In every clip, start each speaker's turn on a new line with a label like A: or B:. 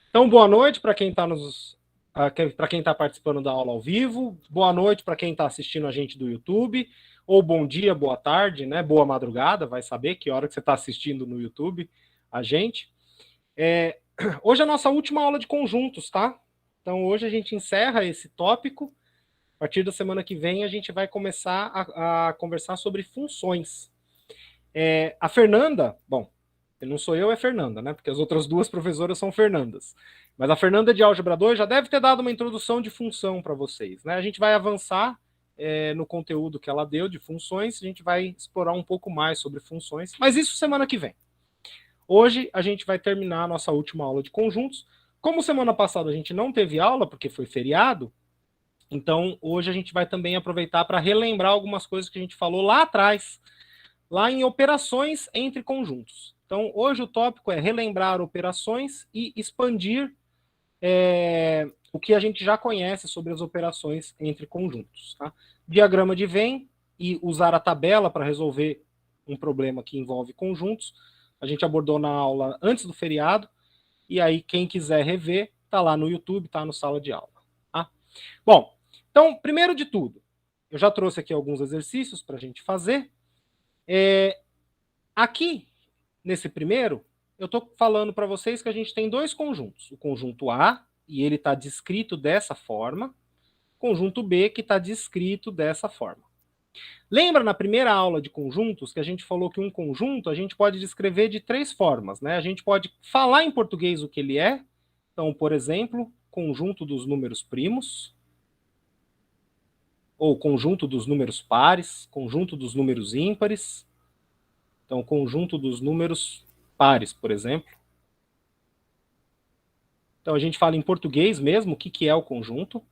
A: Então, boa noite para quem está para quem está participando da aula ao vivo, boa noite para quem está assistindo a gente do YouTube, ou bom dia, boa tarde, né? Boa madrugada, vai saber que hora que você está assistindo no YouTube a gente. Hoje é a nossa última aula de conjuntos, tá? Então, hoje a gente encerra esse tópico. A partir da semana que vem, a gente vai começar a conversar sobre funções. A Fernanda, bom, não sou eu, é Fernanda, né? Porque as outras duas professoras são Fernandas. Mas a Fernanda de Álgebra 2 já deve ter dado uma introdução de função para vocês, né? A gente vai avançar no conteúdo que ela deu de funções, a gente vai explorar um pouco mais sobre funções, mas isso semana que vem. Hoje a gente vai terminar a nossa última aula de conjuntos. Como semana passada a gente não teve aula, porque foi feriado, então hoje a gente vai também aproveitar para relembrar algumas coisas que a gente falou lá atrás, lá em operações entre conjuntos. Então, hoje o tópico é relembrar operações e expandir o que a gente já conhece sobre as operações entre conjuntos. Tá? Diagrama de Venn e usar a tabela para resolver um problema que envolve conjuntos. A gente abordou na aula antes do feriado, e aí quem quiser rever, está lá no YouTube, está no sala de aula. Tá? Bom, então, primeiro de tudo, eu já trouxe aqui alguns exercícios para a gente fazer. Aqui, nesse primeiro, eu estou falando para vocês que a gente tem dois conjuntos. O conjunto A, e ele está descrito dessa forma. O conjunto B, que está descrito dessa forma. Lembra na primeira aula de conjuntos que a gente falou que um conjunto a gente pode descrever de três formas, né? A gente pode falar em português o que ele é. Então, por exemplo, conjunto dos números primos, ou conjunto dos números pares, conjunto dos números ímpares. Então, conjunto dos números pares, por exemplo. Então, a gente fala em português mesmo o que é o conjunto.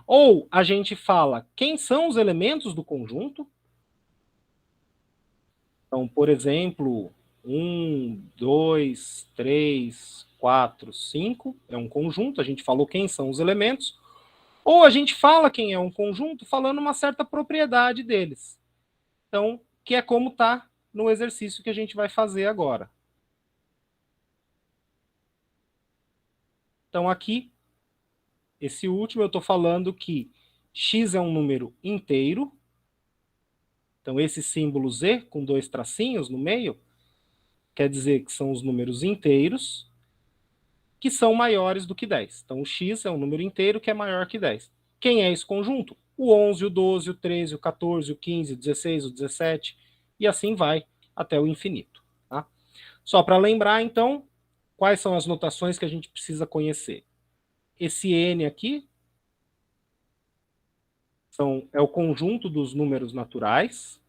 A: Ou a gente fala quem são os elementos do conjunto. Então, por exemplo, 1, 2, 3, 4, 5 é um conjunto. A gente falou quem são os elementos. Ou a gente fala quem é um conjunto falando uma certa propriedade deles. Então, que é como está no exercício que a gente vai fazer agora. Então, aqui, esse último, eu estou falando que x é um número inteiro. Então, esse símbolo Z, com dois tracinhos no meio, quer dizer que são os números inteiros que são maiores do que 10. Então, o x é um número inteiro que é maior que 10. Quem é esse conjunto? O 11, o 12, o 13, o 14, o 15, o 16, o 17, e assim vai até o infinito. Tá? Só para lembrar, então, quais são as notações que a gente precisa conhecer. Esse n aqui é o conjunto dos números naturais.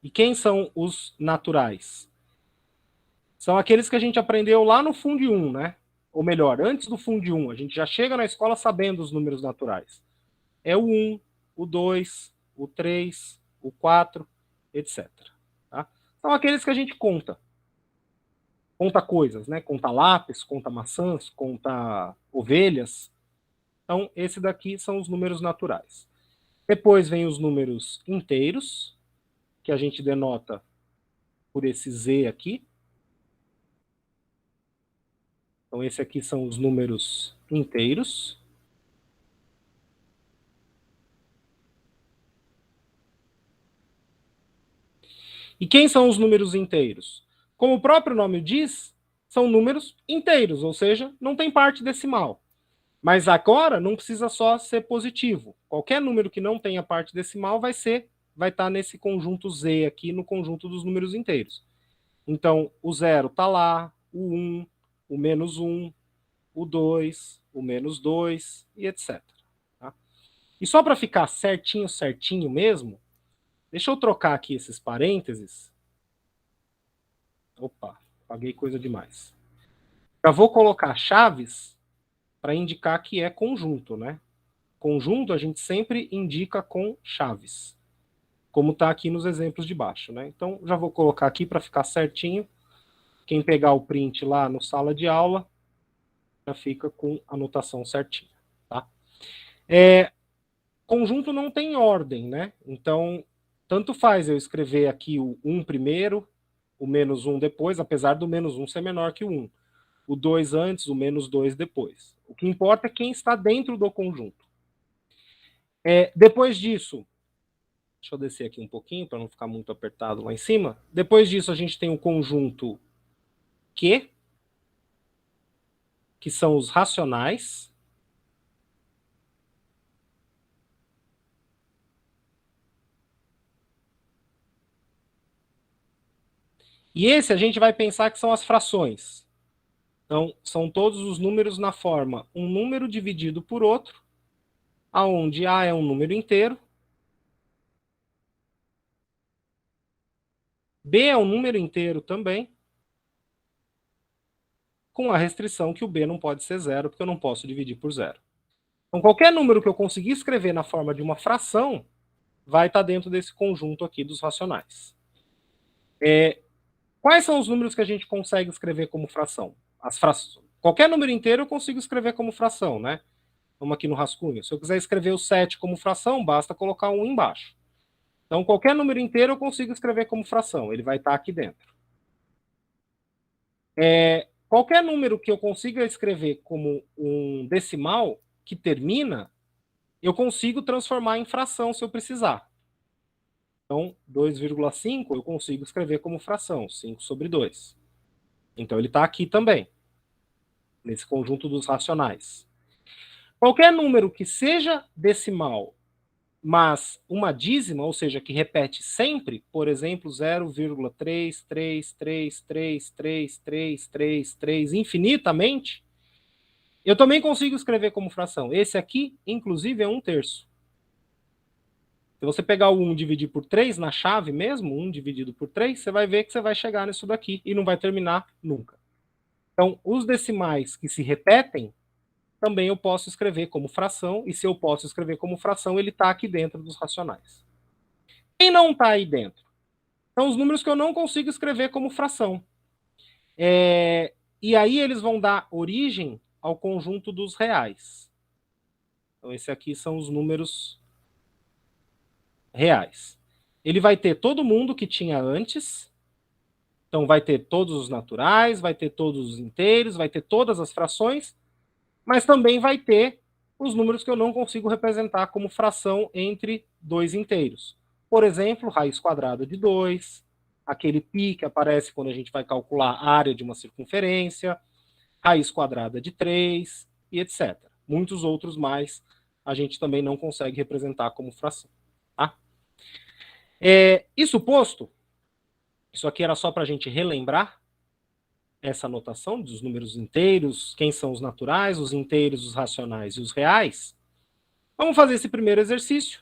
A: E quem são os naturais? São aqueles que a gente aprendeu lá no Fundo 1, né? Ou melhor, antes do Fundo 1, a gente já chega na escola sabendo os números naturais. É o 1, o 2, o 3, o 4, etc. Tá? São aqueles que a gente conta. Conta coisas, né? Conta lápis, conta maçãs, conta ovelhas. Então, esse daqui são os números naturais. Depois vem os números inteiros, que a gente denota por esse Z aqui. Então, esse aqui são os números inteiros. E quem são os números inteiros? Como o próprio nome diz, são números inteiros, ou seja, não tem parte decimal. Mas agora não precisa só ser positivo. Qualquer número que não tenha parte decimal vai estar nesse conjunto Z aqui, no conjunto dos números inteiros. Então, o 0 está lá, o 1, o menos 1, o 2, o menos 2 e etc. Tá? E só para ficar certinho, certinho mesmo, deixa eu trocar aqui esses parênteses. Opa, paguei coisa demais. Já vou colocar chaves para indicar que é conjunto, né? Conjunto a gente sempre indica com chaves, como está aqui nos exemplos de baixo, né? Então já vou colocar aqui para ficar certinho. Quem pegar o print lá no sala de aula já fica com a anotação certinha, tá? Conjunto não tem ordem, né? Então tanto faz eu escrever aqui o 1 primeiro, o menos 1 depois, apesar do menos 1 ser menor que o 1. O 2 antes, o menos 2 depois. O que importa é quem está dentro do conjunto. Depois disso, deixa eu descer aqui um pouquinho para não ficar muito apertado lá em cima. Depois disso, a gente tem o conjunto Q, que são os racionais. E esse a gente vai pensar que são as frações. Então, são todos os números na forma um número dividido por outro, aonde A é um número inteiro, B é um número inteiro também, com a restrição que o B não pode ser zero, porque eu não posso dividir por zero. Então, qualquer número que eu conseguir escrever na forma de uma fração vai estar dentro desse conjunto aqui dos racionais. Quais são os números que a gente consegue escrever como fração? As frações. Qualquer número inteiro eu consigo escrever como fração, né? Vamos aqui no rascunho. Se eu quiser escrever o 7 como fração, basta colocar um embaixo. Então, qualquer número inteiro eu consigo escrever como fração. Ele vai estar aqui dentro. Qualquer número que eu consiga escrever como um decimal que termina, eu consigo transformar em fração se eu precisar. Então, 2,5 eu consigo escrever como fração, 5 sobre 2. Então, ele está aqui também, nesse conjunto dos racionais. Qualquer número que seja decimal, mas uma dízima, ou seja, que repete sempre, por exemplo, 0,333333333 infinitamente, eu também consigo escrever como fração. Esse aqui, inclusive, é 1/3. Se você pegar o 1 e dividir por 3 na chave mesmo, 1 dividido por 3, você vai ver que você vai chegar nisso daqui e não vai terminar nunca. Então, os decimais que se repetem, também eu posso escrever como fração, e se eu posso escrever como fração, ele está aqui dentro dos racionais. Quem não está aí dentro? São os números que eu não consigo escrever como fração. E aí eles vão dar origem ao conjunto dos reais. Então, esse aqui são os números reais. Ele vai ter todo mundo que tinha antes, então vai ter todos os naturais, vai ter todos os inteiros, vai ter todas as frações, mas também vai ter os números que eu não consigo representar como fração entre dois inteiros. Por exemplo, raiz quadrada de 2, aquele π que aparece quando a gente vai calcular a área de uma circunferência, raiz quadrada de 3 e etc. Muitos outros mais a gente também não consegue representar como fração. Tá? Isso posto, isso aqui era só para a gente relembrar essa notação dos números inteiros, quem são os naturais, os inteiros, os racionais e os reais. Vamos fazer esse primeiro exercício.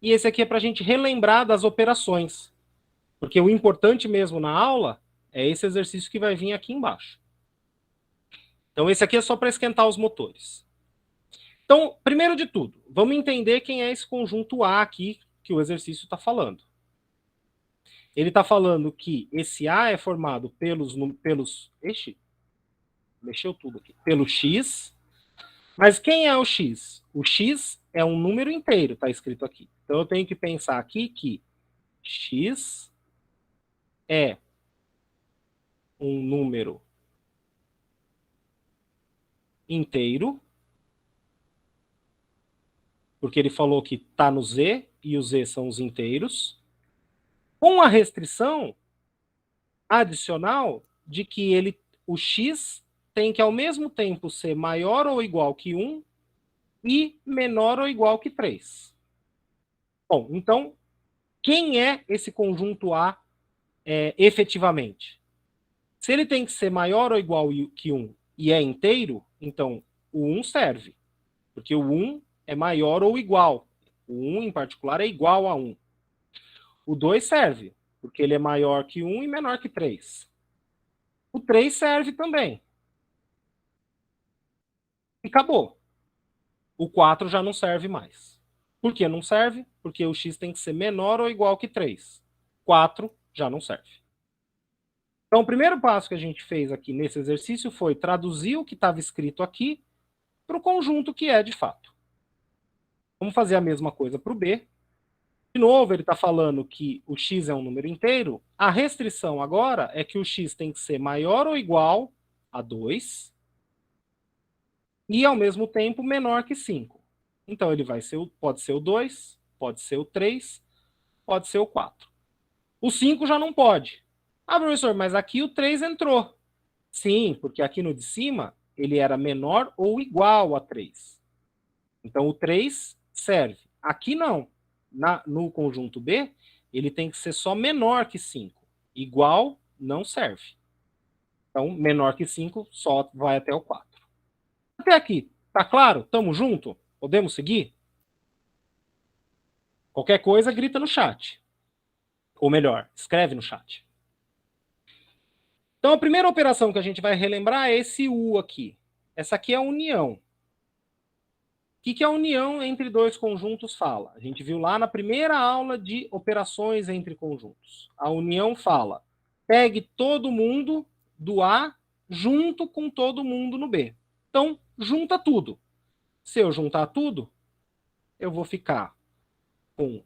A: E esse aqui é para a gente relembrar das operações. Porque o importante mesmo na aula é esse exercício que vai vir aqui embaixo. Então, esse aqui é só para esquentar os motores. Então, primeiro de tudo, vamos entender quem é esse conjunto A aqui que o exercício está falando. Ele está falando que esse A é formado pelos mexeu tudo aqui. Pelo X. Mas quem é o X? O X é um número inteiro, está escrito aqui. Então eu tenho que pensar aqui que X é um número inteiro, porque ele falou que está no Z, e os Z são os inteiros, com a restrição adicional de que o X tem que, ao mesmo tempo, ser maior ou igual que 1 e menor ou igual que 3. Bom, então, quem é esse conjunto A efetivamente? Se ele tem que ser maior ou igual que 1 e é inteiro, então o 1 serve, porque o 1 é maior ou igual. O 1, em particular, é igual a 1. O 2 serve, porque ele é maior que 1 e menor que 3. O 3 serve também. E acabou. O 4 já não serve mais. Por que não serve? Porque o x tem que ser menor ou igual que 3. 4 já não serve. Então, o primeiro passo que a gente fez aqui nesse exercício foi traduzir o que estava escrito aqui para o conjunto que é de fato. Vamos fazer a mesma coisa para o B. De novo, ele está falando que o x é um número inteiro. A restrição agora é que o x tem que ser maior ou igual a 2 e, ao mesmo tempo, menor que 5. Então, ele vai ser, pode ser o 2, pode ser o 3, pode ser o 4. O 5 já não pode. Ah, professor, mas aqui o 3 entrou. Sim, porque aqui no de cima, ele era menor ou igual a 3. Então, o 3 serve. Aqui não. No conjunto B, ele tem que ser só menor que 5. Igual não serve. Então, menor que 5 só vai até o 4. Até aqui, tá claro? Tamo junto? Podemos seguir? Qualquer coisa, grita no chat. Ou melhor, escreve no chat. Então, a primeira operação que a gente vai relembrar é esse U aqui. Essa aqui é a união. O que a união entre dois conjuntos fala? A gente viu lá na primeira aula de operações entre conjuntos. A união fala: pegue todo mundo do A junto com todo mundo no B. Então, junta tudo. Se eu juntar tudo, eu vou ficar com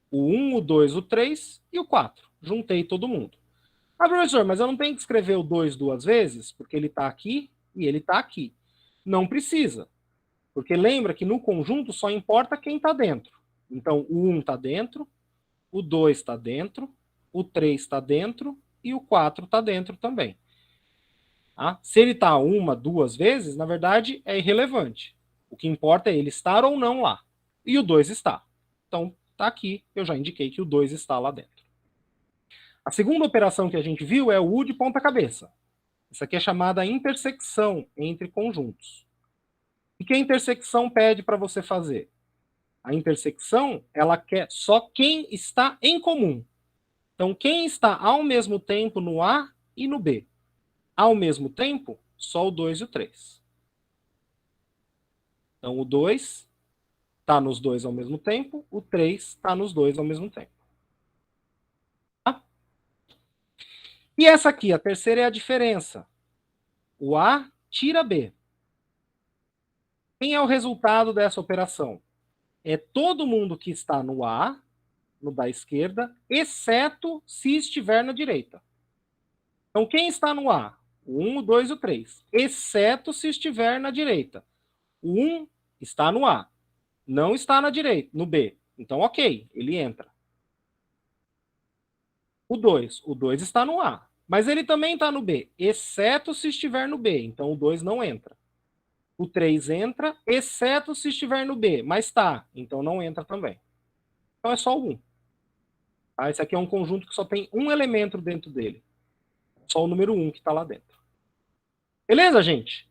A: o 1, o 2, o 3 e o 4. Juntei todo mundo. Ah, professor, mas eu não tenho que escrever o 2 duas vezes? Porque ele está aqui e ele está aqui. Não precisa. Porque lembra que no conjunto só importa quem está dentro. Então, o 1 está dentro, o 2 está dentro, o 3 está dentro e o 4 está dentro também. Tá? Se ele está uma, duas vezes, na verdade, é irrelevante. O que importa é ele estar ou não lá. E o 2 está. Então, está aqui, eu já indiquei que o 2 está lá dentro. A segunda operação que a gente viu é o U de ponta-cabeça. Isso aqui é chamada intersecção entre conjuntos. O que a intersecção pede para você fazer? A intersecção, ela quer só quem está em comum. Então, quem está ao mesmo tempo no A e no B. Ao mesmo tempo, só o 2 e o 3. Então, o 2 está nos dois ao mesmo tempo, o 3 está nos dois ao mesmo tempo. Tá? E essa aqui, a terceira é a diferença. O A tira B. Quem é o resultado dessa operação? É todo mundo que está no A, no da esquerda, exceto se estiver na direita. Então, quem está no A? O 1, o 2 e o 3. Exceto se estiver na direita. O 1 está no A. Não está na direita, no B. Então, ok, ele entra. O 2 está no A. Mas ele também está no B, exceto se estiver no B. Então, o 2 não entra. O 3 entra, exceto se estiver no B. Mas tá, então não entra também. Então, é só o 1. Tá? Esse aqui é um conjunto que só tem um elemento dentro dele. Só o número 1 que está lá dentro. Beleza, gente?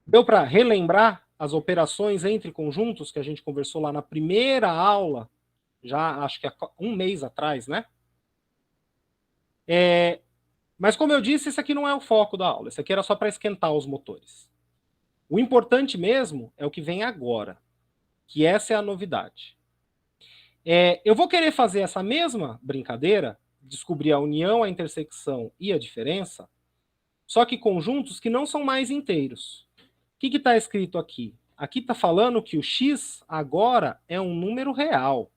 A: Deu para relembrar as operações entre conjuntos que a gente conversou lá na primeira aula, já acho que há um mês atrás, né? Mas como eu disse, esse aqui não é o foco da aula. Esse aqui era só para esquentar os motores. O importante mesmo é o que vem agora, que essa é a novidade. Eu vou querer fazer essa mesma brincadeira, descobrir a união, a intersecção e a diferença, só que conjuntos que não são mais inteiros. O que está escrito aqui? Aqui está falando que o x agora é um número real.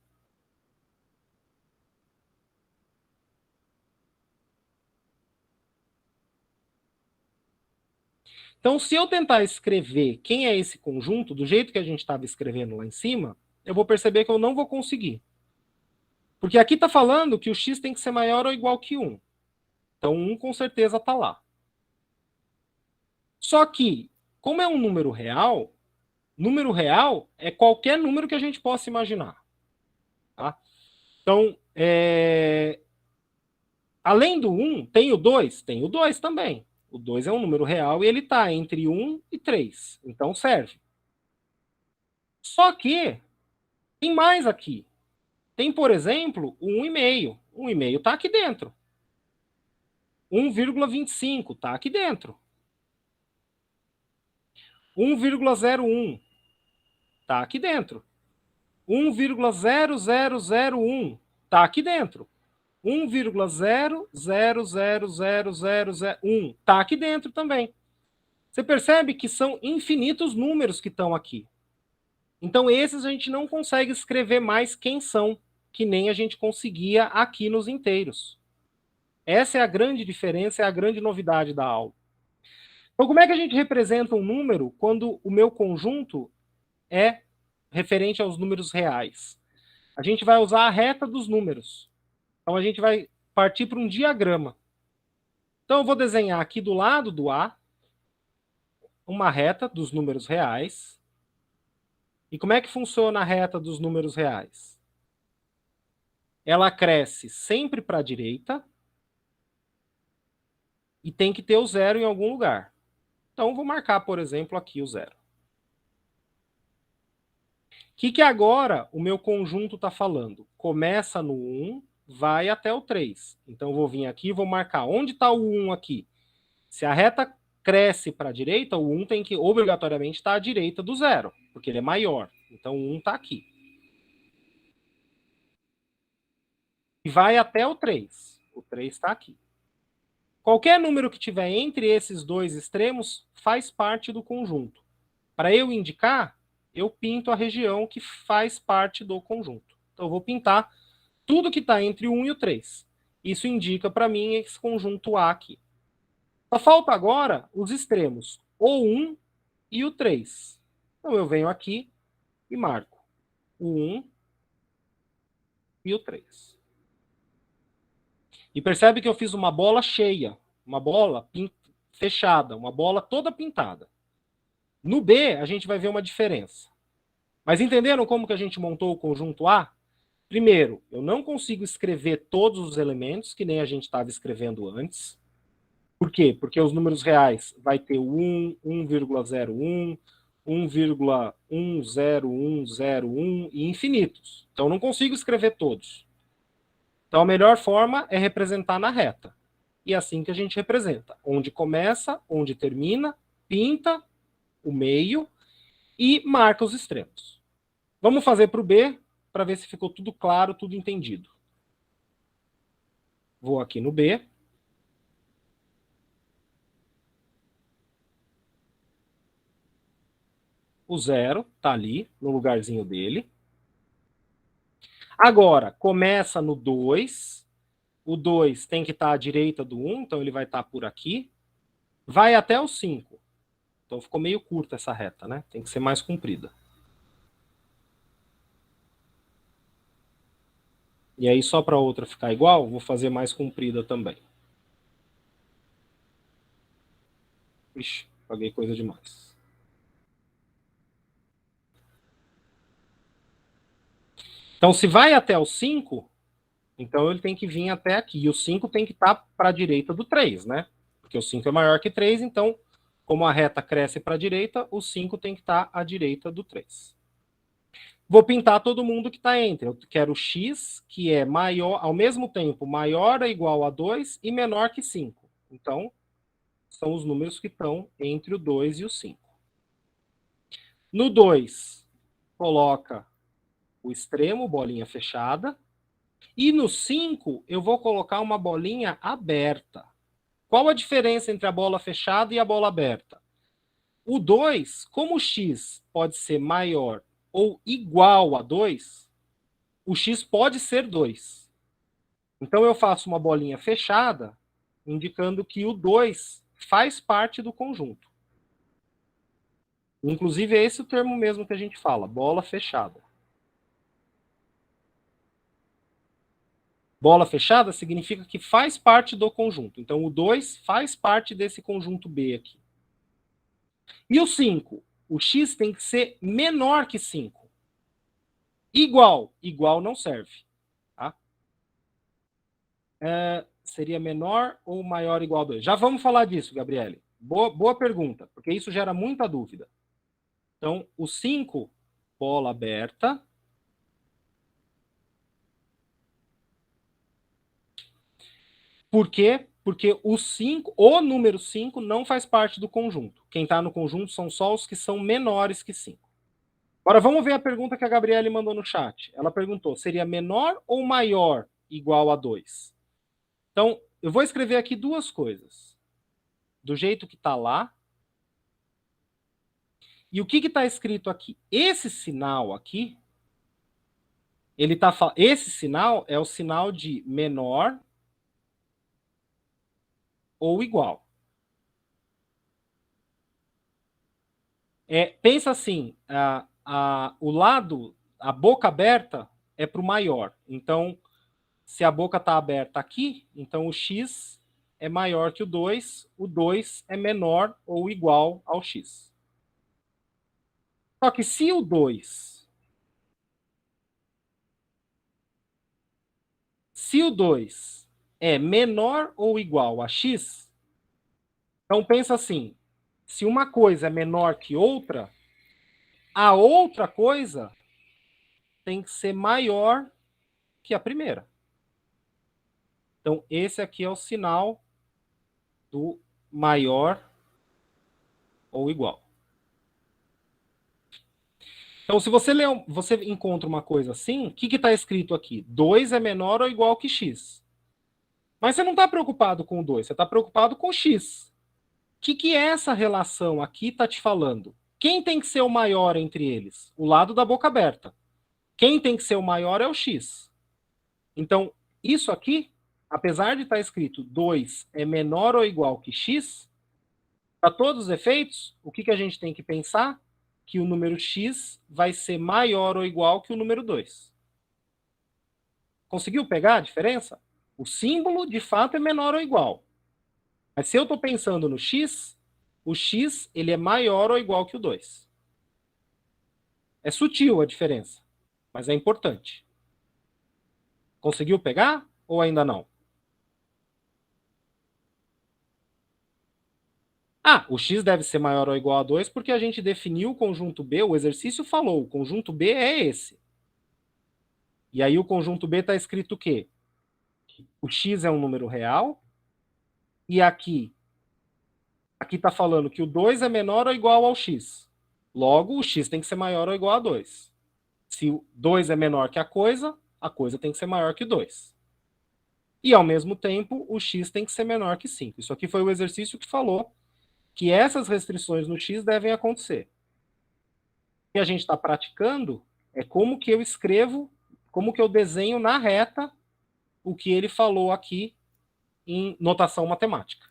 A: Então, se eu tentar escrever quem é esse conjunto, do jeito que a gente estava escrevendo lá em cima, eu vou perceber que eu não vou conseguir. Porque aqui está falando que o x tem que ser maior ou igual que 1. Então, 1 com certeza está lá. Só que, como é um número real é qualquer número que a gente possa imaginar. Tá? Então, além do 1, tem o 2? Tem o 2 também. O 2 é um número real e ele está entre 1 e 3. Então, serve. Só que tem mais aqui. Tem, por exemplo, o 1,5. O 1,5 está aqui dentro. 1,25 está aqui dentro. 1,01 está aqui dentro. 1,0001 está aqui dentro. 1,000001 está aqui dentro também. Você percebe que são infinitos números que estão aqui. Então, esses a gente não consegue escrever mais quem são, que nem a gente conseguia aqui nos inteiros. Essa é a grande diferença, é a grande novidade da aula. Então, como é que a gente representa um número quando o meu conjunto é referente aos números reais? A gente vai usar a reta dos números. Então, a gente vai partir para um diagrama. Então, eu vou desenhar aqui do lado do A uma reta dos números reais. E como é que funciona a reta dos números reais? Ela cresce sempre para a direita e tem que ter o zero em algum lugar. Então, vou marcar, por exemplo, aqui o zero. O que agora o meu conjunto está falando? Começa no 1, vai até o 3. Então, eu vou vir aqui e vou marcar. Onde está o 1 aqui? Se a reta cresce para a direita, o 1 tem que obrigatoriamente estar à direita do zero, porque ele é maior. Então, o 1 está aqui. E vai até o 3. O 3 está aqui. Qualquer número que tiver entre esses dois extremos faz parte do conjunto. Para eu indicar, eu pinto a região que faz parte do conjunto. Então, eu vou pintar tudo que está entre o 1 e o 3. Isso indica para mim esse conjunto A aqui. Só falta agora os extremos, o 1 e o 3. Então, eu venho aqui e marco o 1 e o 3. E percebe que eu fiz uma bola cheia, uma bola fechada, uma bola toda pintada. No B, a gente vai ver uma diferença. Mas entenderam como que a gente montou o conjunto A? Primeiro, eu não consigo escrever todos os elementos, que nem a gente estava escrevendo antes. Por quê? Porque os números reais vai ter o 1, 1,01, 1,10101 e infinitos. Então, eu não consigo escrever todos. Então, a melhor forma é representar na reta. E é assim que a gente representa. Onde começa, onde termina, pinta o meio e marca os extremos. Vamos fazer para o B, para ver se ficou tudo claro, tudo entendido. Vou aqui no B. O zero está ali, no lugarzinho dele. Agora, começa no 2. O 2 tem que estar à direita do 1, então ele vai estar por aqui. Vai até o 5. Então ficou meio curta essa reta, né? Tem que ser mais comprida. E aí, só para a outra ficar igual, vou fazer mais comprida também. Ixi, paguei coisa demais. Então, se vai até o 5, então ele tem que vir até aqui. E o 5 tem que estar para a direita do 3, né? Porque o 5 é maior que 3, então, como a reta cresce para a direita, o 5 tem que estar à direita do 3. Vou pintar todo mundo que está entre. Eu quero x, que é maior, ao mesmo tempo, maior ou igual a 2 e menor que 5. Então, são os números que estão entre o 2 e o 5. No 2, coloca o extremo, bolinha fechada. E no 5, eu vou colocar uma bolinha aberta. Qual a diferença entre a bola fechada e a bola aberta? O 2, como o x pode ser maior ou igual a 2, o x pode ser 2. Então, eu faço uma bolinha fechada, indicando que o 2 faz parte do conjunto. Inclusive, é esse o termo mesmo que a gente fala, bola fechada. Bola fechada significa que faz parte do conjunto. Então, o 2 faz parte desse conjunto B aqui. E o 5? O x tem que ser menor que 5. Igual. Igual não serve. Tá? Seria menor ou maior ou igual a 2? Já vamos falar disso, Gabriele. Boa pergunta, porque isso gera muita dúvida. Então, o 5, bola aberta. Por quê? Porque o número 5 não faz parte do conjunto. Quem está no conjunto são só os que são menores que 5. Agora vamos ver a pergunta que a Gabriele mandou no chat. Ela perguntou: seria menor ou maior igual a 2? Então, eu vou escrever aqui duas coisas. Do jeito que está lá. E o que está escrito aqui? Esse sinal aqui Esse sinal é o sinal de menor ou igual. Pensa assim, o lado, a boca aberta é para o maior. Então, se a boca está aberta aqui, então o x é maior que o 2 é menor ou igual ao x. Só que se o 2 é menor ou igual a x, então pensa assim, se uma coisa é menor que outra, a outra coisa tem que ser maior que a primeira. Então, esse aqui é o sinal do maior ou igual. Então, se você você encontra uma coisa assim, o que está escrito aqui? 2 é menor ou igual que x. Mas você não está preocupado com o 2, você está preocupado com o x. O que é essa relação aqui está te falando? Quem tem que ser o maior entre eles? O lado da boca aberta. Quem tem que ser o maior é o x. Então, isso aqui, apesar de estar escrito 2 é menor ou igual que x, para todos os efeitos, o que a gente tem que pensar? Que o número x vai ser maior ou igual que o número 2. Conseguiu pegar a diferença? O símbolo, de fato, é menor ou igual. Mas se eu estou pensando no x, o x ele é maior ou igual que o 2. É sutil a diferença, mas é importante. Conseguiu pegar ou ainda não? O x deve ser maior ou igual a 2 porque a gente definiu o conjunto B, o exercício falou, o conjunto B é esse. E aí o conjunto B está escrito o quê? O x é um número real, e aqui está falando que o 2 é menor ou igual ao x. Logo, o x tem que ser maior ou igual a 2. Se o 2 é menor que a coisa tem que ser maior que 2. E, ao mesmo tempo, o x tem que ser menor que 5. Isso aqui foi o exercício que falou que essas restrições no x devem acontecer. O que a gente está praticando é como que eu escrevo, como que eu desenho na reta o que ele falou aqui em notação matemática.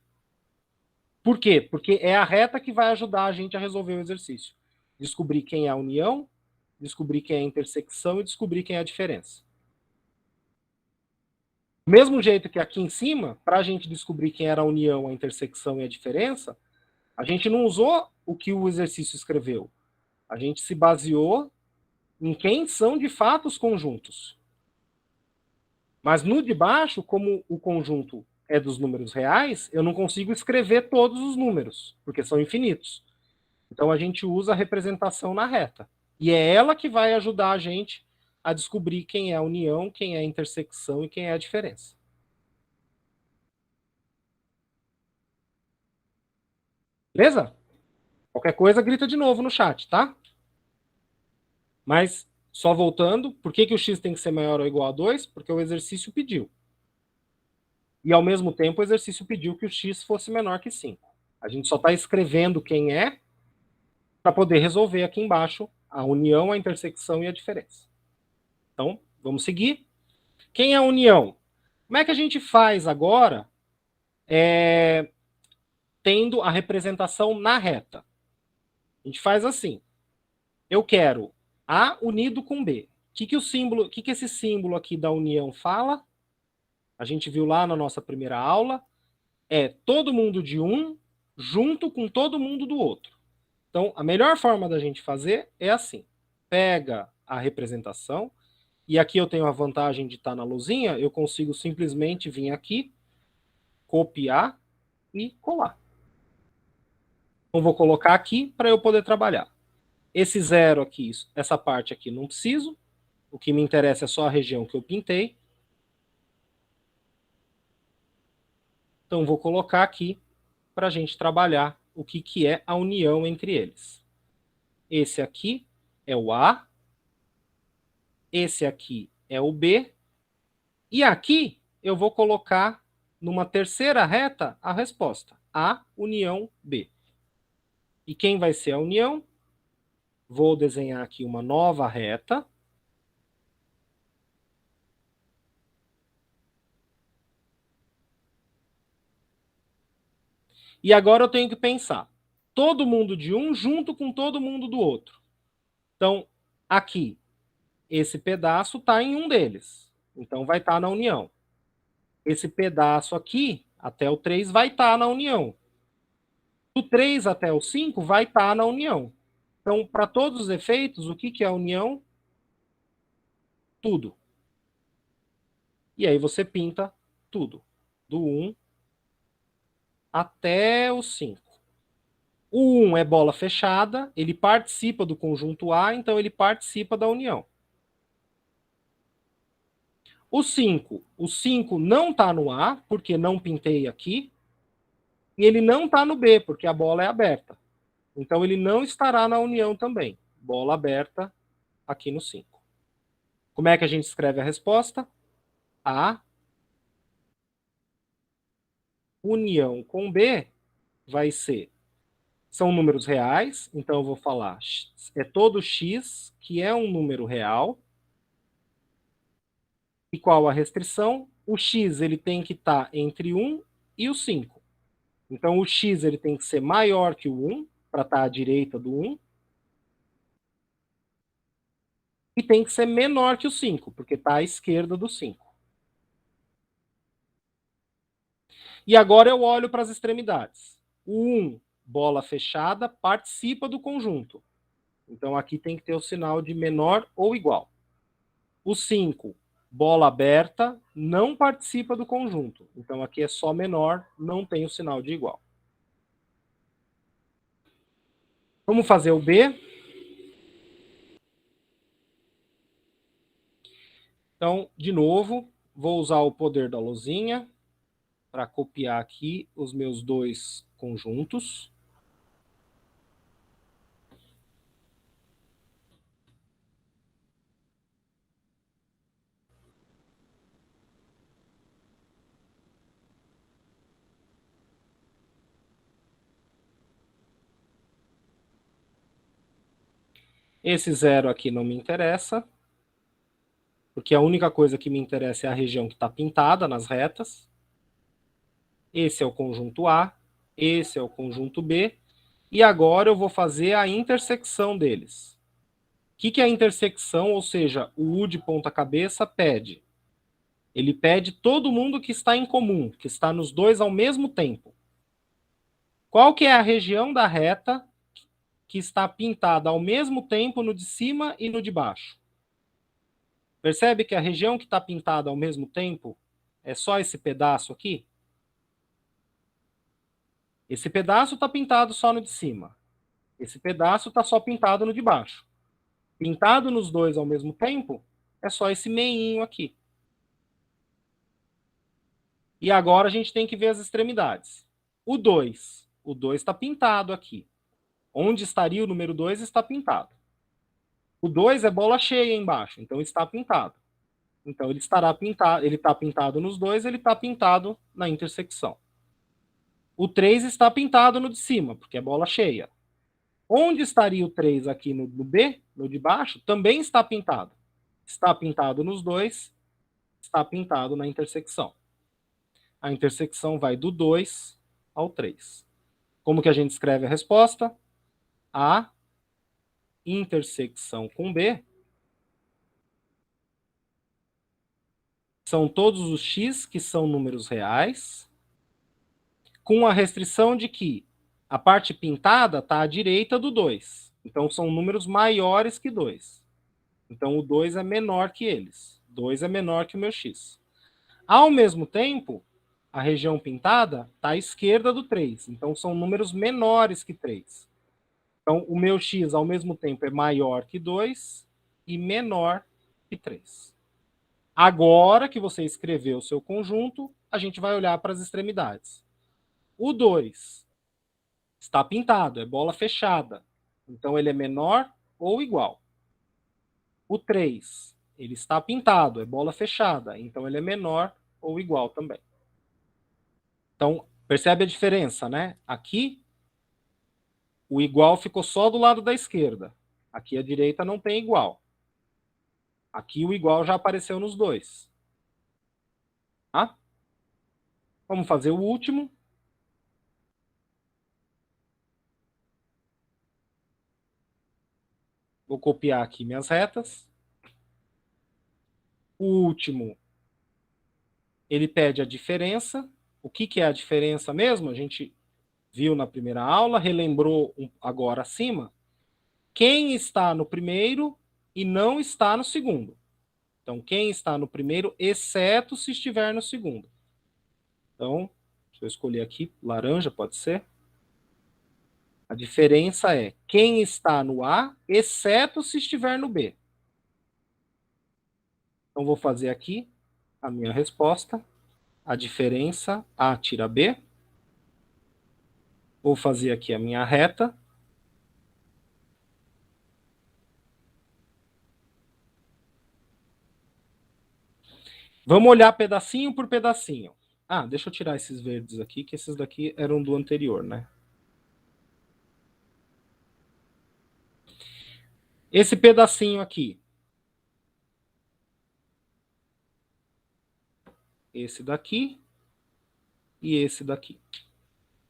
A: Por quê? Porque é a reta que vai ajudar a gente a resolver o exercício. Descobrir quem é a união, descobrir quem é a intersecção e descobrir quem é a diferença. Do mesmo jeito que aqui em cima, para a gente descobrir quem era a união, a intersecção e a diferença, a gente não usou o que o exercício escreveu. A gente se baseou em quem são de fato os conjuntos. Mas no de baixo, como o conjunto é dos números reais, eu não consigo escrever todos os números, porque são infinitos. Então a gente usa a representação na reta. E é ela que vai ajudar a gente a descobrir quem é a união, quem é a intersecção e quem é a diferença. Beleza? Qualquer coisa, grita de novo no chat, tá? Mas, só voltando, por que o x tem que ser maior ou igual a 2? Porque o exercício pediu. E, ao mesmo tempo, o exercício pediu que o x fosse menor que 5. A gente só está escrevendo quem é para poder resolver aqui embaixo a união, a intersecção e a diferença. Então, vamos seguir. Quem é a união? Como é que a gente faz agora tendo a representação na reta? A gente faz assim. Eu quero A unido com B. O que esse símbolo aqui da união fala? A gente viu lá na nossa primeira aula. É todo mundo de um junto com todo mundo do outro. Então, a melhor forma da gente fazer é assim. Pega a representação, e aqui eu tenho a vantagem de estar na luzinha, eu consigo simplesmente vir aqui, copiar e colar. Então, vou colocar aqui para eu poder trabalhar. Esse zero aqui, essa parte aqui não preciso. O que me interessa é só a região que eu pintei. Então, vou colocar aqui para a gente trabalhar o que é a união entre eles. Esse aqui é o A, esse aqui é o B, e aqui eu vou colocar numa terceira reta a resposta, A união B. E quem vai ser a união? Vou desenhar aqui uma nova reta. E agora eu tenho que pensar todo mundo de um junto com todo mundo do outro. Então, aqui, esse pedaço está em um deles. Então, vai estar na união. Esse pedaço aqui, até o 3, vai estar na união. Do 3 até o 5 vai estar na união. Então, para todos os efeitos, o que é a união? Tudo. E aí você pinta tudo. Do 1 até o 5. O 1 é bola fechada, ele participa do conjunto A, então ele participa da união. O cinco não está no A, porque não pintei aqui, e ele não está no B, porque a bola é aberta. Então ele não estará na união também. Bola aberta aqui no 5. Como é que a gente escreve a resposta? A união com B vai ser... São números reais, então eu vou falar é todo x que é um número real. E qual a restrição? O x ele tem que estar entre 1 e o 5. Então o x ele tem que ser maior que o 1, para estar à direita do 1. E tem que ser menor que o 5, porque está à esquerda do 5. E agora eu olho para as extremidades. O 1, bola fechada, participa do conjunto. Então aqui tem que ter o sinal de menor ou igual. O 5, bola aberta, não participa do conjunto. Então aqui é só menor, não tem o sinal de igual. Vamos fazer o B. Então, de novo, vou usar o poder da luzinha para copiar aqui os meus dois conjuntos. Esse zero aqui não me interessa, porque a única coisa que me interessa é a região que está pintada nas retas. Esse é o conjunto A, esse é o conjunto B, e agora eu vou fazer a intersecção deles. O que é a intersecção? Ou seja, o U de ponta cabeça pede. Ele pede todo mundo que está em comum, que está nos dois ao mesmo tempo. Qual que é a região da reta que está pintada ao mesmo tempo no de cima e no de baixo? Percebe que a região que está pintada ao mesmo tempo é só esse pedaço aqui? Esse pedaço está pintado só no de cima. Esse pedaço está só pintado no de baixo. Pintado nos dois ao mesmo tempo é só esse meinho aqui. E agora a gente tem que ver as extremidades. O 2. O 2 está pintado aqui. Onde estaria o número 2 está pintado. O 2 é bola cheia embaixo, então está pintado. Então ele estará pintado, ele está pintado nos dois, ele está pintado na intersecção. O 3 está pintado no de cima, porque é bola cheia. Onde estaria o 3 aqui no B, no de baixo, também está pintado. Está pintado nos dois, está pintado na intersecção. A intersecção vai do 2 ao 3. Como que a gente escreve a resposta? A intersecção com B são todos os x que são números reais, com a restrição de que a parte pintada está à direita do 2. Então, são números maiores que 2. Então, o 2 é menor que eles. 2 é menor que o meu x. Ao mesmo tempo, a região pintada está à esquerda do 3. Então, são números menores que 3. Então, o meu x, ao mesmo tempo, é maior que 2 e menor que 3. Agora que você escreveu o seu conjunto, a gente vai olhar para as extremidades. O 2 está pintado, é bola fechada. Então, ele é menor ou igual. O 3, ele está pintado, é bola fechada. Então, ele é menor ou igual também. Então, percebe a diferença, né? Aqui, o igual ficou só do lado da esquerda. Aqui, a direita não tem igual. Aqui, o igual já apareceu nos dois. Tá? Vamos fazer o último. Vou copiar aqui minhas retas. O último, ele pede a diferença. O que é a diferença mesmo? A gente viu na primeira aula, relembrou agora acima. Quem está no primeiro e não está no segundo. Então, quem está no primeiro, exceto se estiver no segundo. Então, deixa eu escolher aqui, laranja pode ser. A diferença é quem está no A, exceto se estiver no B. Então, vou fazer aqui a minha resposta. A diferença A tira B. Vou fazer aqui a minha reta. Vamos olhar pedacinho por pedacinho. Ah, deixa eu tirar esses verdes aqui, que esses daqui eram do anterior, né? Esse pedacinho aqui. Esse daqui e esse daqui.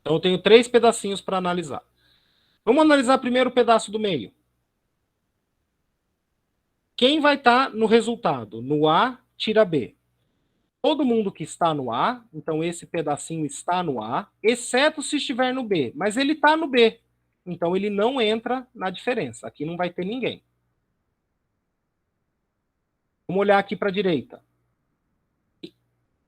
A: Então, eu tenho 3 pedacinhos para analisar. Vamos analisar primeiro o pedaço do meio. Quem vai estar no resultado? No A, tira B. Todo mundo que está no A, então esse pedacinho está no A, exceto se estiver no B. Mas ele está no B. Então, ele não entra na diferença. Aqui não vai ter ninguém. Vamos olhar aqui para a direita.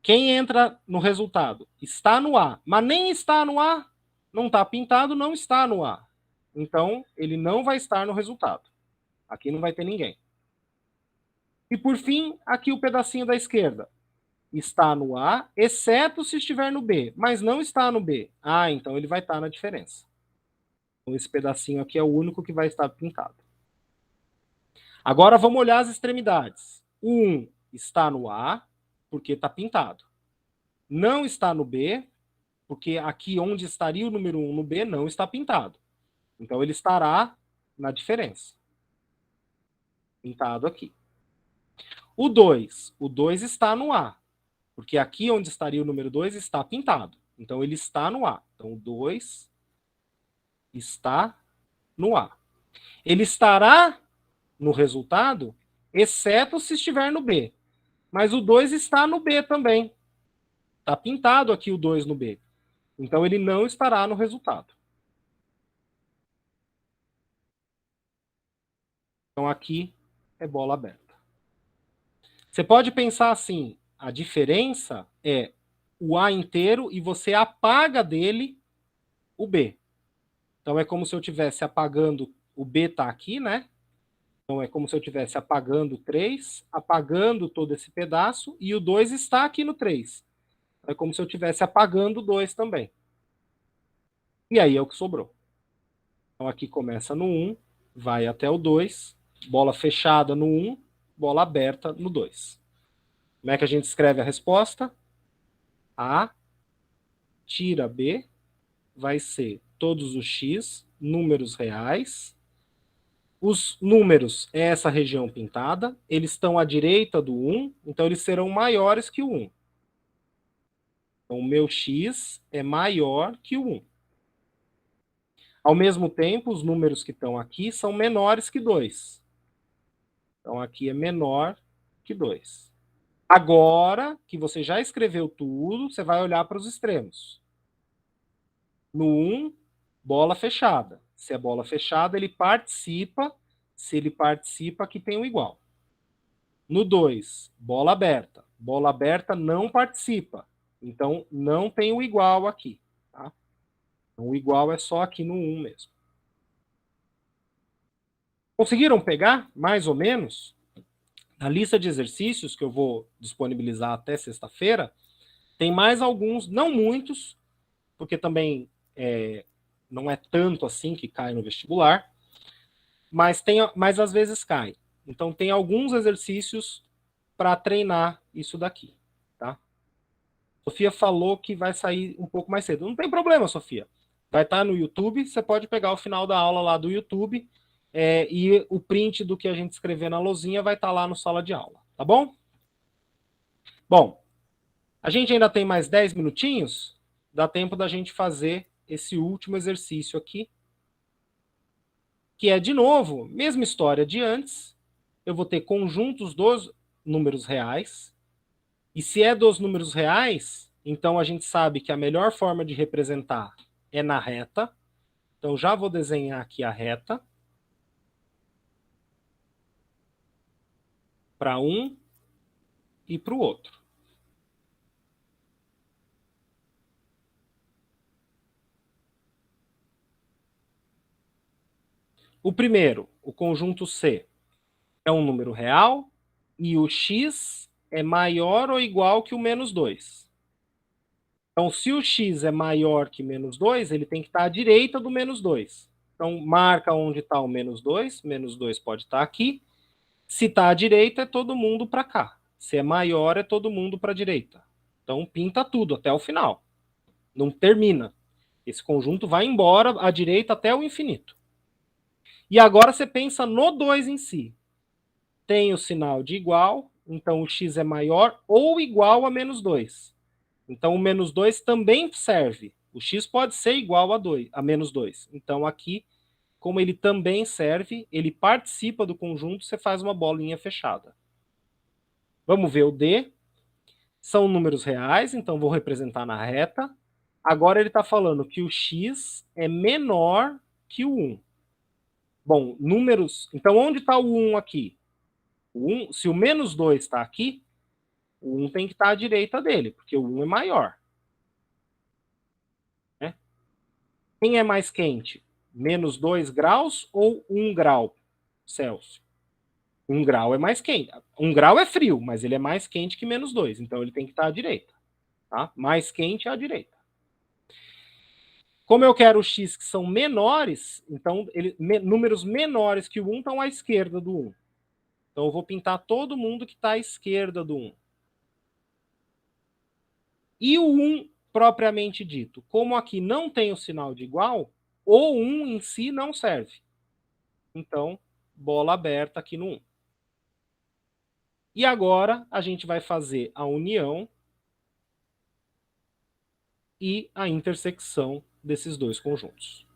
A: Quem entra no resultado? Está no A, mas nem está no A. Não está pintado, não está no A. Então, ele não vai estar no resultado. Aqui não vai ter ninguém. E por fim, aqui o pedacinho da esquerda. Está no A, exceto se estiver no B, mas não está no B. Ah, então ele vai estar na diferença. Então, esse pedacinho aqui é o único que vai estar pintado. Agora vamos olhar as extremidades. O 1 está no A, porque está pintado. Não está no B, porque aqui onde estaria o número 1 no B não está pintado. Então ele estará na diferença. Pintado aqui. O 2 está no A, porque aqui onde estaria o número 2 está pintado. Então ele está no A. Então o 2 está no A. Ele estará no resultado, exceto se estiver no B. Mas o 2 está no B também. Está pintado aqui o 2 no B. Então ele não estará no resultado. Então aqui é bola aberta. Você pode pensar assim, a diferença é o A inteiro e você apaga dele o B. Então é como se eu estivesse apagando, o B está aqui, né? Então é como se eu estivesse apagando o 3, apagando todo esse pedaço, e o 2 está aqui no 3. É como se eu estivesse apagando o 2 também. E aí é o que sobrou. Então aqui começa no 1, vai até o 2, bola fechada no 1, bola aberta no 2. Como é que a gente escreve a resposta? A tira B vai ser todos os x, números reais. Os números é essa região pintada, eles estão à direita do 1, então eles serão maiores que o 1. Então o meu x é maior que o 1. Ao mesmo tempo, os números que estão aqui são menores que 2. Então aqui é menor que 2. Agora que você já escreveu tudo, você vai olhar para os extremos. No 1, bola fechada. Se é bola fechada, ele participa. Se ele participa, aqui tem o igual. No 2, bola aberta. Bola aberta não participa. Então, não tem o igual aqui. Tá? Então, o igual é só aqui no 1 mesmo. Conseguiram pegar, mais ou menos? Na lista de exercícios que eu vou disponibilizar até sexta-feira, tem mais alguns, não muitos, porque também não é tanto assim que cai no vestibular, mas às vezes cai. Então tem alguns exercícios para treinar isso daqui, tá? Sofia falou que vai sair um pouco mais cedo. Não tem problema, Sofia. Vai estar no YouTube, você pode pegar o final da aula lá do YouTube, e o print do que a gente escrever na lousinha vai estar lá no sala de aula, tá bom? Bom, a gente ainda tem mais 10 minutinhos, dá tempo da gente fazer esse último exercício aqui. que é, de novo, mesma história de antes. Eu vou ter conjuntos dos números reais. E se é dos números reais, então a gente sabe que a melhor forma de representar é na reta. Então já vou desenhar aqui a reta para um e para o outro. O primeiro, o conjunto C, é um número real e o x é maior ou igual que o menos 2. Então, se o x é maior que menos 2, ele tem que estar à direita do menos 2. Então, marca onde está o menos 2 pode estar aqui. Se está à direita, é todo mundo para cá. Se é maior, é todo mundo para a direita. Então, pinta tudo até o final. Não termina. Esse conjunto vai embora à direita até o infinito. E agora você pensa no 2 em si. Tem o sinal de igual, então o x é maior ou igual a menos 2. Então o menos 2 também serve. O x pode ser igual a menos 2. Então aqui, como ele também serve, ele participa do conjunto, você faz uma bolinha fechada. Vamos ver o D. São números reais, então vou representar na reta. Agora ele está falando que o x é menor que o 1. Bom, números... Então onde está o 1 aqui? O 1, se o menos 2 está aqui, o 1 tem que estar à direita dele, porque o 1 é maior. Né? Quem é mais quente? Menos 2 graus ou 1 grau Celsius? 1 grau é mais quente. 1 grau é frio, mas ele é mais quente que menos 2. Então ele tem que estar à direita. Tá? Mais quente à direita. Como eu quero os x que são menores, então números menores que o 1 estão à esquerda do 1. Então eu vou pintar todo mundo que está à esquerda do 1. E o 1 propriamente dito, como aqui não tem o sinal de igual, o 1 em si não serve. Então, bola aberta aqui no 1. E agora a gente vai fazer a união e a intersecção desses dois conjuntos.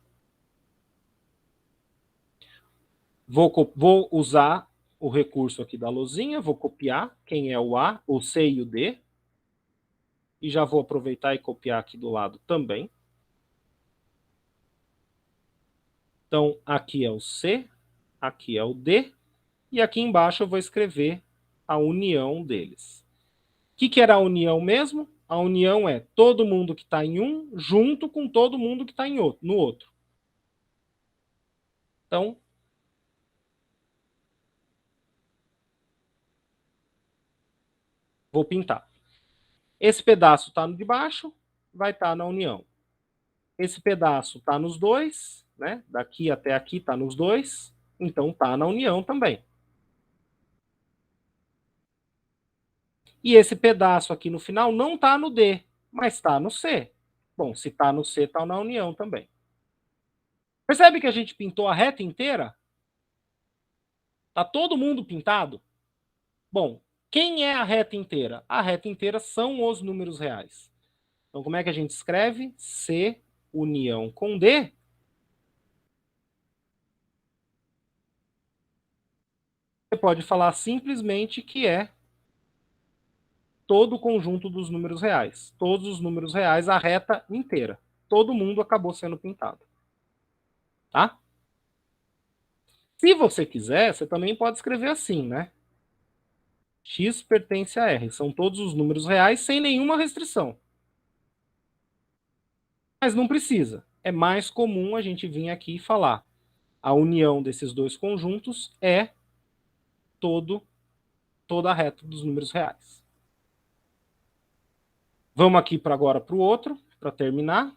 A: Vou usar o recurso aqui da luzinha, vou copiar quem é o A, o C e o D. E já vou aproveitar e copiar aqui do lado também. Então, aqui é o C, aqui é o D, e aqui embaixo eu vou escrever a união deles. O que era a união mesmo? A união é todo mundo que está em um junto com todo mundo que está no outro. Então, vou pintar. Esse pedaço está no de baixo, vai estar na união. Esse pedaço está nos dois, né? Daqui até aqui está nos dois, então está na união também. E esse pedaço aqui no final não está no D, mas está no C. Bom, se está no C, está na união também. Percebe que a gente pintou a reta inteira? Está todo mundo pintado? Bom, quem é a reta inteira? A reta inteira são os números reais. Então, como é que a gente escreve? C união com D. Você pode falar simplesmente que é todo o conjunto dos números reais. Todos os números reais, a reta inteira. Todo mundo acabou sendo pintado. Tá? Se você quiser, você também pode escrever assim, né? X pertence a R. São todos os números reais sem nenhuma restrição. Mas não precisa. É mais comum a gente vir aqui e falar. A união desses dois conjuntos é toda a reta dos números reais. Vamos aqui agora para o outro, para terminar.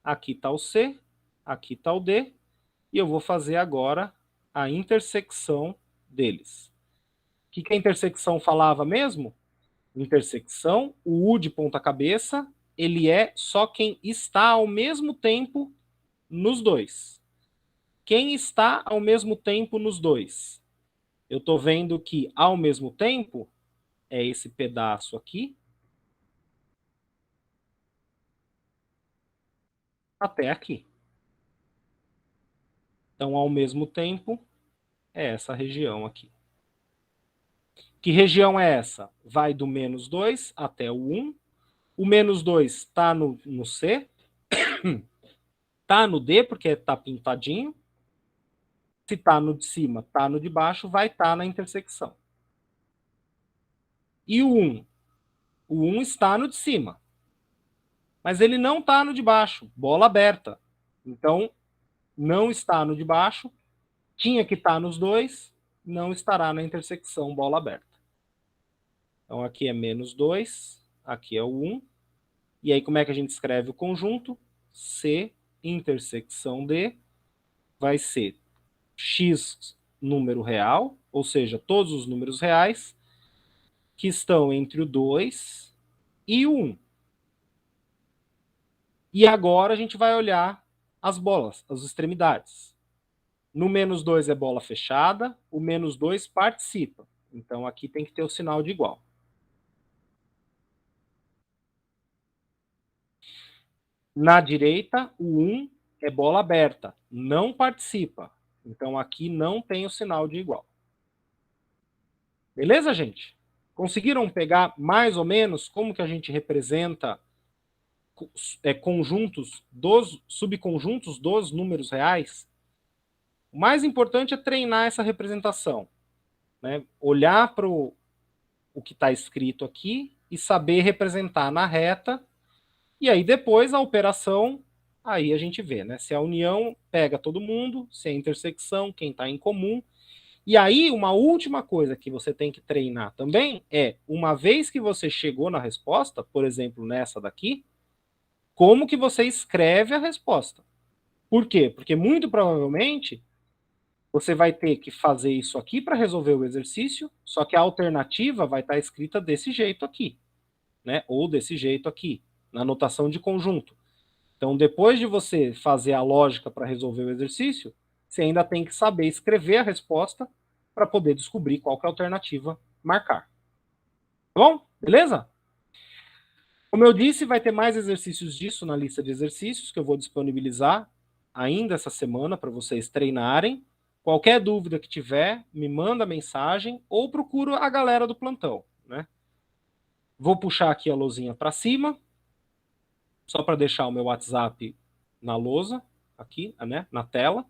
A: Aqui está o C, aqui está o D, e eu vou fazer agora a intersecção deles. O que a intersecção falava mesmo? Intersecção, o U de ponta cabeça, ele é só quem está ao mesmo tempo nos dois. Quem está ao mesmo tempo nos dois? Eu estou vendo que ao mesmo tempo é esse pedaço aqui até aqui. Então, ao mesmo tempo, é essa região aqui. Que região é essa? Vai do menos 2 até o 1. O menos 2 está no C. Está no D, porque está pintadinho. Se está no de cima, está no de baixo, vai estar na intersecção. E o 1? O 1 está no de cima. Mas ele não está no de baixo, bola aberta. Então, não está no de baixo, tinha que estar nos dois, não estará na intersecção bola aberta. Então, aqui é menos 2, aqui é o 1. E aí, como é que a gente escreve o conjunto? C intersecção D vai ser x número real, ou seja, todos os números reais que estão entre o 2 e o 1. E agora a gente vai olhar as bolas, as extremidades. No menos 2 é bola fechada, o menos 2 participa. Então aqui tem que ter o sinal de igual. Na direita, o 1 é bola aberta, não participa. Então aqui não tem o sinal de igual. Beleza, gente? Conseguiram pegar mais ou menos como que a gente representa conjuntos dos subconjuntos dos números reais? O mais importante é treinar essa representação, né? Olhar para o que está escrito aqui e saber representar na reta. E aí depois a operação, aí a gente vê, né? Se a união pega todo mundo, se a intersecção, quem está em comum. E aí uma última coisa que você tem que treinar também é, uma vez que você chegou na resposta, por exemplo, nessa daqui, como que você escreve a resposta. Por quê? Porque muito provavelmente você vai ter que fazer isso aqui para resolver o exercício, só que a alternativa vai estar escrita desse jeito aqui, né? Ou desse jeito aqui, na notação de conjunto. Então, depois de você fazer a lógica para resolver o exercício, você ainda tem que saber escrever a resposta para poder descobrir qual que é a alternativa marcar. Tá bom? Beleza? Como eu disse, vai ter mais exercícios disso na lista de exercícios que eu vou disponibilizar ainda essa semana para vocês treinarem. Qualquer dúvida que tiver, me manda mensagem ou procura a galera do plantão, né? Vou puxar aqui a lousinha para cima, só para deixar o meu WhatsApp na lousa, aqui, né, na tela.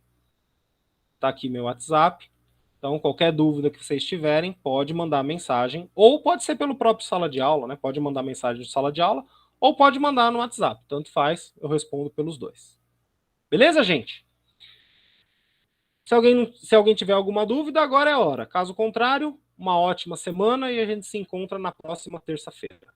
A: Tá aqui meu WhatsApp. Então, qualquer dúvida que vocês tiverem, pode mandar mensagem, ou pode ser pelo próprio sala de aula, né? Pode mandar mensagem de sala de aula, ou pode mandar no WhatsApp. Tanto faz, eu respondo pelos dois. Beleza, gente? Se alguém tiver alguma dúvida, agora é a hora. Caso contrário, uma ótima semana e a gente se encontra na próxima terça-feira.